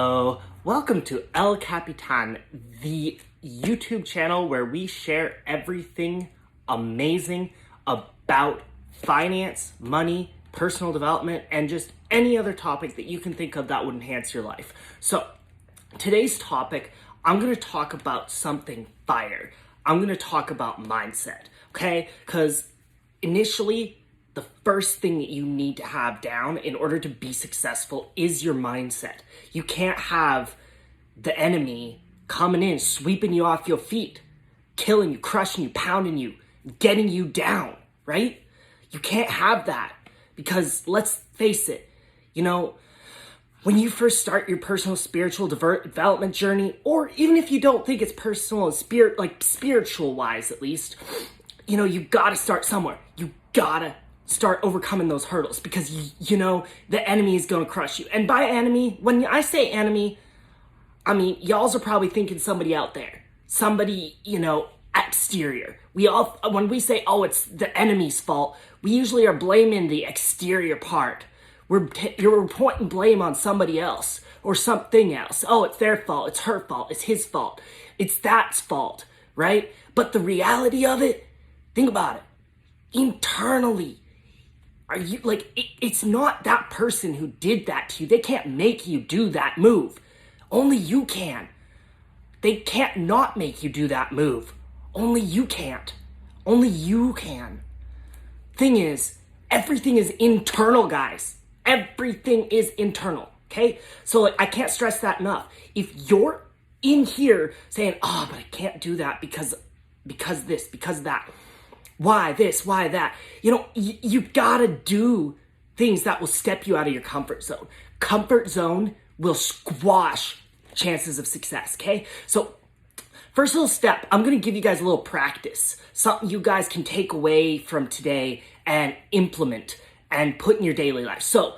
Hello, welcome to El Capitan, the YouTube channel where we share everything amazing about finance, money, personal development, and just any other topic that you can think of that would enhance your life. So, today's topic, I'm going to talk about something fire. I'm going to talk about mindset, okay? Because initially, the first thing that you need to have down in order to be successful is your mindset. You can't have the enemy coming in, sweeping you off your feet, killing you, crushing you, pounding you, getting you down, right? You can't have that because let's face it, when you first start your personal spiritual development journey, or even if you don't think it's personal and spiritual wise at least, you gotta start somewhere. You gotta start overcoming those hurdles because the enemy is going to crush you. And by enemy, when I say enemy, I mean y'alls are probably thinking somebody out there, somebody exterior. When we say it's the enemy's fault, we usually are blaming the exterior part. You're pointing blame on somebody else or something else. It's their fault, it's her fault, it's his fault, it's that's fault, right? But the reality of it, think about it, internally, it's not that person who did that to you. They can't make you do that move. Only you can. They can't not make you do that move. Only you can't. Only you can. Thing is, everything is internal, guys. Everything is internal, okay? So I can't stress that enough. If you're in here saying, but I can't do that because this, because that, why this, why that? You gotta do things that will step you out of your comfort zone. Comfort zone will squash chances of success, okay? So first little step, I'm gonna give you guys a little practice. Something you guys can take away from today and implement and put in your daily life. So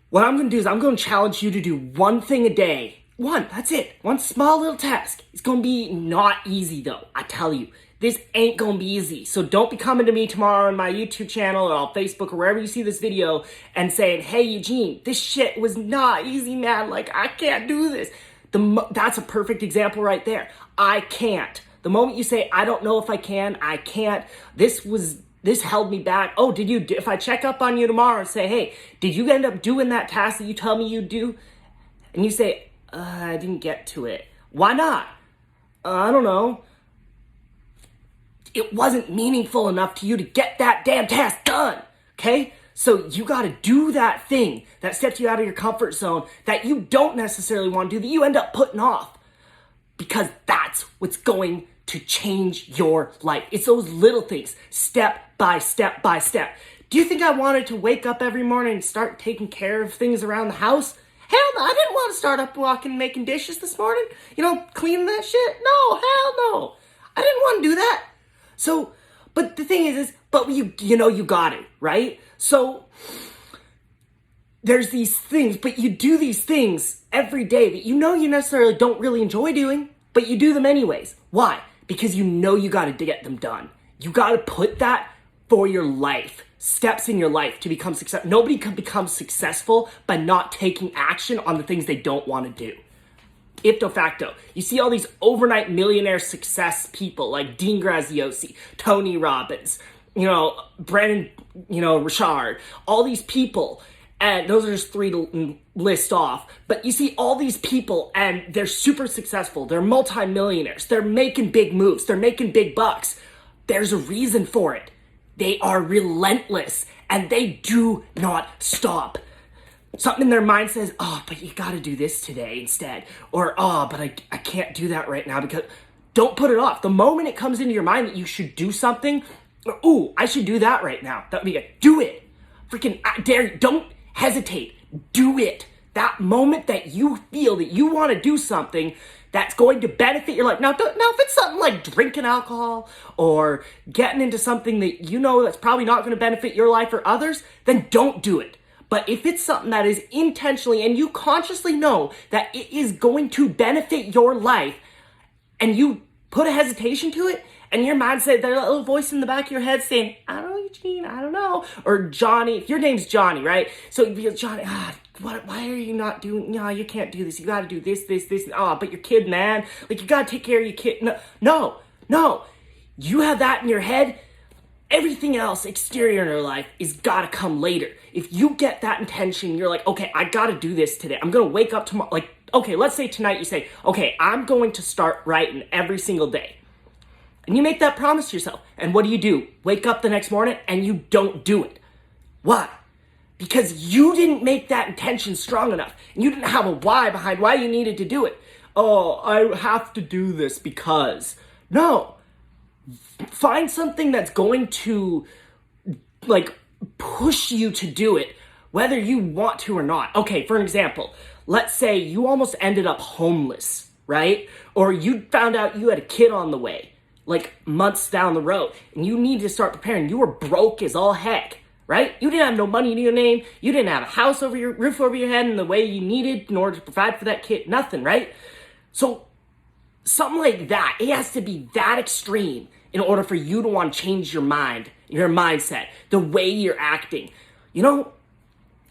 what I'm gonna do is I'm gonna challenge you to do one thing a day. One, that's it. One small little task. It's gonna be not easy though, I tell you. This ain't gonna be easy. So don't be coming to me tomorrow on my YouTube channel or on Facebook or wherever you see this video and saying, hey, Eugene, this shit was not easy, man. I can't do this. That's a perfect example right there. I can't. The moment you say, I don't know if I can, I can't, this held me back. If I check up on you tomorrow and say, hey, did you end up doing that task that you tell me you do? And you say, I didn't get to it. Why not? I don't know. It wasn't meaningful enough to you to get that damn task done, okay? So you gotta do that thing that steps you out of your comfort zone that you don't necessarily want to do, that you end up putting off, because that's what's going to change your life. It's those little things, step by step by step. Do you think I wanted to wake up every morning and start taking care of things around the house? Hell no, I didn't want to start up walking, making dishes this morning, cleaning that shit. No, hell no. I didn't want to do that. So, but the thing is you got it, right? So, there's these things, but you do these things every day that you necessarily don't really enjoy doing, but you do them anyways. Why? Because you got to get them done. You got to put that for your life, steps in your life to become successful. Nobody can become successful by not taking action on the things they don't want to do. Ipso facto, you see all these overnight millionaire success people like Dean Graziosi, Tony Robbins, Brandon, Richard, all these people, and those are just three to list off, but you see all these people and they're super successful, they're multimillionaires, they're making big moves, they're making big bucks. There's a reason for it. They are relentless and they do not stop. Something in their mind says, but you gotta do this today instead. Or, but I can't do that right now because... Don't put it off. The moment it comes into your mind that you should do something, or, I should do that right now. That would be good. Do it. Freaking, I dare you. Don't hesitate. Do it. That moment that you feel that you want to do something that's going to benefit your life. Now, if it's something like drinking alcohol or getting into something that that's probably not going to benefit your life or others, then don't do it. But if it's something that is intentionally and you consciously know that it is going to benefit your life and you put a hesitation to it and your mind said, that little voice in the back of your head saying, I don't know, Eugene, I don't know. Or Johnny, if your name's Johnny, right? So you'd be like, Johnny, why are you not doing, no, you can't do this. You got to do this, this, this. Oh, but your kid, man, like you got to take care of your kid. No. You have that in your head. Everything else exterior in your life is gotta come later. If you get that intention, you're like, okay, I gotta do this today. I'm gonna wake up tomorrow. Like, okay, let's say tonight you say, okay, I'm going to start writing every single day. And you make that promise to yourself. And what do? Wake up the next morning and you don't do it. Why? Because you didn't make that intention strong enough. And you didn't have a why behind why you needed to do it. Oh, I have to do this because. No. Find something that's going to, like, push you to do it, whether you want to or not. Okay, for an example, let's say you almost ended up homeless, right? Or you found out you had a kid on the way, like months down the road, and you need to start preparing. You were broke as all heck, right? You didn't have no money to your name. You didn't have a house over your roof over your head in the way you needed in order to provide for that kid. Nothing, right? So something like that, it has to be that extreme in order for you to want to change your mind, your mindset, the way you're acting. You know,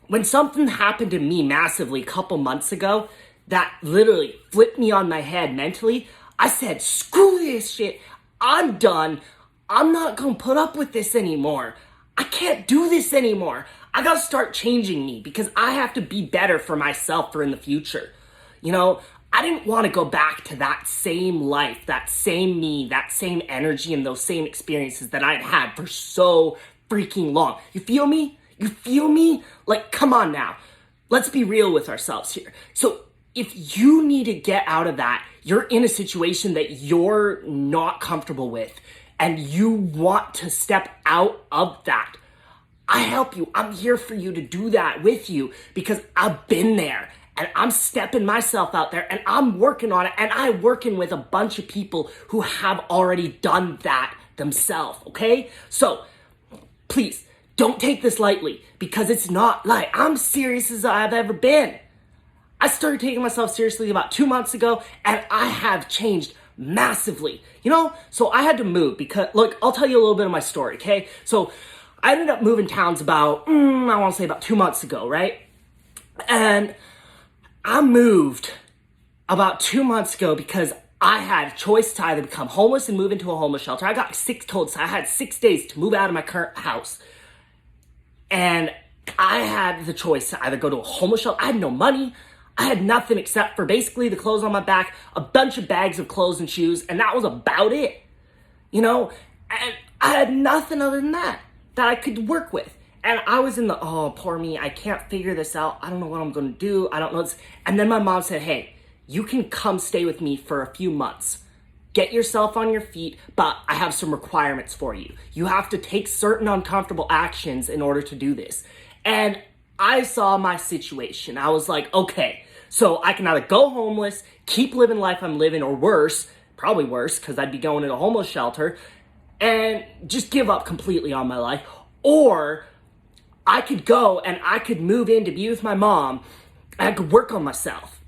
when something happened to me massively a couple months ago that literally flipped me on my head mentally, I said, screw this shit. I'm done. I'm not going to put up with this anymore. I can't do this anymore. I got to start changing me because I have to be better for myself for in the future. You know, I didn't want to go back to that same life, that same me, that same energy, and those same experiences that I'd had for so freaking long. You feel me? You feel me? Like, come on now. Let's be real with ourselves here. So if you need to get out of that, you're in a situation that you're not comfortable with, and you want to step out of that, I help you. I'm here for you to do that with you because I've been there. And I'm stepping myself out there and I'm working on it. And I'm working with a bunch of people who have already done that themselves, okay? So please don't take this lightly because it's not light. I'm serious as I've ever been. I started taking myself seriously about 2 months ago and I have changed massively. You know, so I had to move because, look, I'll tell you a little bit of my story, okay? So I ended up moving towns about, I want to say about 2 months ago, right? And I moved about 2 months ago because I had a choice to either become homeless and move into a homeless shelter. I got so I had 6 days to move out of my current house. And I had the choice to either go to a homeless shelter. I had no money. I had nothing except for basically the clothes on my back, a bunch of bags of clothes and shoes, and that was about it. You know, and I had nothing other than that I could work with. And I was in the, oh, poor me, I can't figure this out. I don't know what I'm going to do. I don't know. And then my mom said, hey, you can come stay with me for a few months. Get yourself on your feet, but I have some requirements for you. You have to take certain uncomfortable actions in order to do this. And I saw my situation. I was like, okay, so I can either go homeless, keep living life I'm living, or worse, probably worse, because I'd be going in a homeless shelter, and just give up completely on my life. Or I could go and I could move in to be with my mom and I could work on myself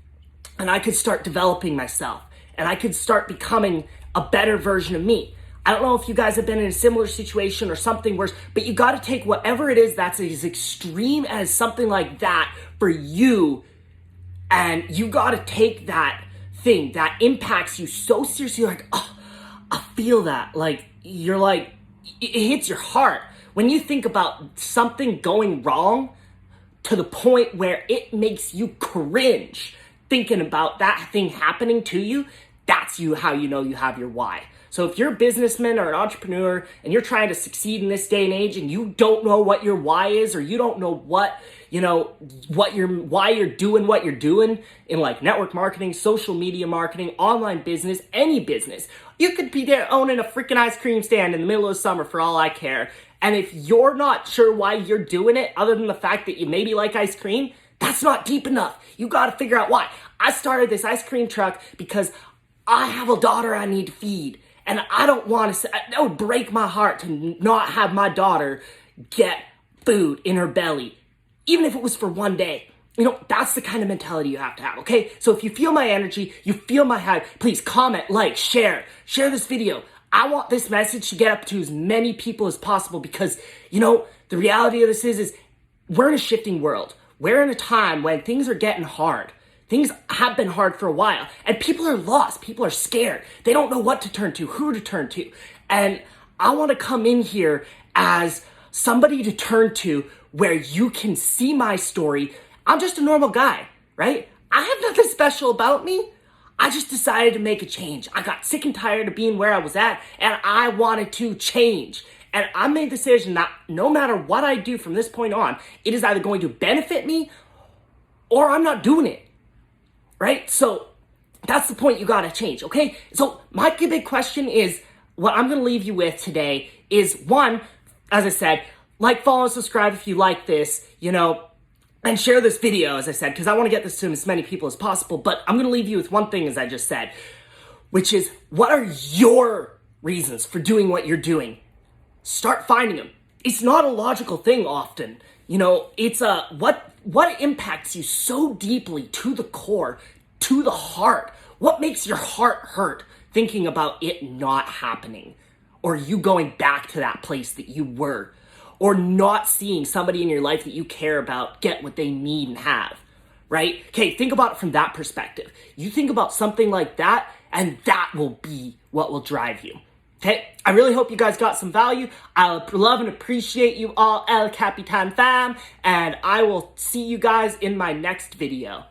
and I could start developing myself and I could start becoming a better version of me. I don't know if you guys have been in a similar situation or something worse, but you got to take whatever it is that's as extreme as something like that for you, and you got to take that thing that impacts you so seriously. You're like, oh, I feel that. Like, you're like, it hits your heart. When you think about something going wrong to the point where it makes you cringe thinking about that thing happening to you, that's how you know you have your why. So if you're a businessman or an entrepreneur and you're trying to succeed in this day and age and you don't know what your why is, or you don't know why you're doing what you're doing in like network marketing, social media marketing, online business, any business, you could be there owning a freaking ice cream stand in the middle of summer for all I care. And if you're not sure why you're doing it, other than the fact that you maybe like ice cream, that's not deep enough. You got to figure out why. I started this ice cream truck because I have a daughter I need to feed. And I don't want to, that would break my heart to not have my daughter get food in her belly, even if it was for one day. You know, that's the kind of mentality you have to have, okay? So if you feel my energy, you feel my hype, please comment, like, share this video. I want this message to get up to as many people as possible because, you know, the reality of this is we're in a shifting world. we're in a time when things are getting hard. Things have been hard for a while, and people are lost. People are scared. They don't know what to turn to, who to turn to. And I want to come in here as somebody to turn to where you can see my story. I'm just a normal guy, right? I have nothing special about me. I just decided to make a change. I got sick and tired of being where I was at, and I wanted to change. And I made the decision that no matter what I do from this point on, it is either going to benefit me or I'm not doing it. Right? So that's the point you gotta change, okay? So my big question is, what I'm gonna leave you with today is, one, as I said, like, follow, and subscribe if you like this, and share this video, as I said, because I want to get this to as many people as possible. But I'm gonna leave you with one thing, as I just said, which is, what are your reasons for doing what you're doing? Start finding them. It's not a logical thing often. It's what impacts you so deeply to the core, to the heart? What makes your heart hurt thinking about it not happening? Or you going back to that place that you were? Or not seeing somebody in your life that you care about get what they need and have, right? Okay, think about it from that perspective. You think about something like that, and that will be what will drive you. Okay, I really hope you guys got some value. I love and appreciate you all, El Capitan fam, and I will see you guys in my next video.